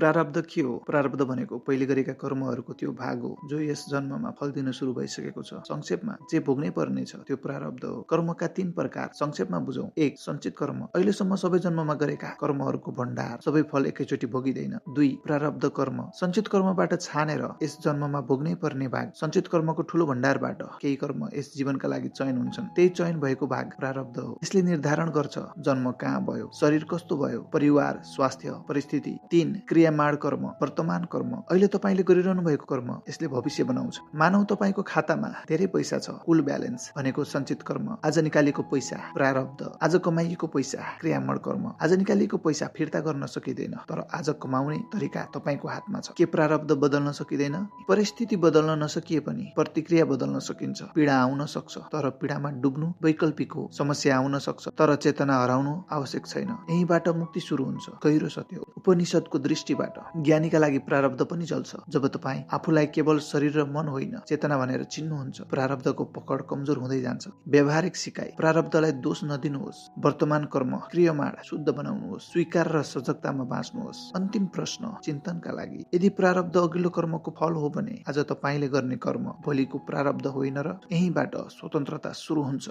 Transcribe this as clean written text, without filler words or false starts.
प्रारब्ध के हो? प्रारब्ध भनेको पहिले गरेका कर्महरूको त्यो भाग हो जो यस जन्ममा फल दिन सुरु भइसकेको छ। संक्षेपमा जे भोग्नै पर्ने छ त्यो प्रारब्ध हो। कर्मका 3 प्रकार संक्षेपमा बुझौं। 1. सञ्चित कर्म, अहिलेसम्म सबै जन्ममा गरेका कर्महरूको भण्डार, सबै फल एकैचोटि भोगिँदैन। 2. प्रारब्ध कर्म, सञ्चित कर्मबाट छानेर यस जन्ममा भोग्नै पर्ने भाग। सञ्चित कर्मको ठूलो भण्डारबाट केही कर्म यस जीवनका लागि चयन हुन्छन्, त्यही चयन भएको भाग प्रारब्ध हो। यसले निर्धारण गर्छ जन्म कहाँ भयो, शरीर कस्तो भयो, परिवार, स्वास्थ्य, परिस्थिति। 3. क्रियामाण कर्म, वर्तमान कर्म, अहिले तपाईले गरिरहनु भएको कर्म यसले भविष्य बनाउँछ। मानौ तपाईको खातामा धेरै पैसा छ, कुल ब्यालेन्स भनेको सञ्चित कर्म, आज निकालेको पैसा प्रारब्ध, आज कमाइएको पैसा क्रियामाण कर्म, आज निकालेको पैसा फिर्ता गर्न सकिँदैन, तर आज कमाउने तरिका तपाईको हातमा छ। के प्रारब्ध बदल्न सकिँदैन? परिस्थिति बदल्न नसकिए पनि प्रतिक्रिया बदल्न सकिन्छ। पीडा आउन सक्छ तर पीडामा डुब्नु वैकल्पिक हो। समस्या आउन सक्छ तर चेतना हराउनु आवश्यक छैन। यहीबाट मुक्ति सुरु हुन्छ। गहिरो सत्य हो। उपनिषदको दृष्टिबाट ज्ञानीका लागि प्रारब्ध पनि चल्छ। जब तपाईँ आफूलाई केवल शरीर र मन होइन चेतना भनेर चिन्नुहुन्छ, प्रारब्धको पकड कमजोर हुँदै जान्छ। व्यावहारिक सिकाइ, प्रारब्धलाई दोष नदिनुहोस्। वर्तमान कर्म क्रियामाण शुद्ध बनाउनुहोस्। स्वीकार र सजगतामा बाँच्नुहोस्। अन्तिम प्रश्न चिन्तनका लागि, यदि प्रारब्ध अघिल्लो कर्मको फल हो भने आज तपाईले गर्ने कर्म भोलिको प्रारब्ध होइन र यहीँबाट स्वतन्त्रता सुरु हुन्छ।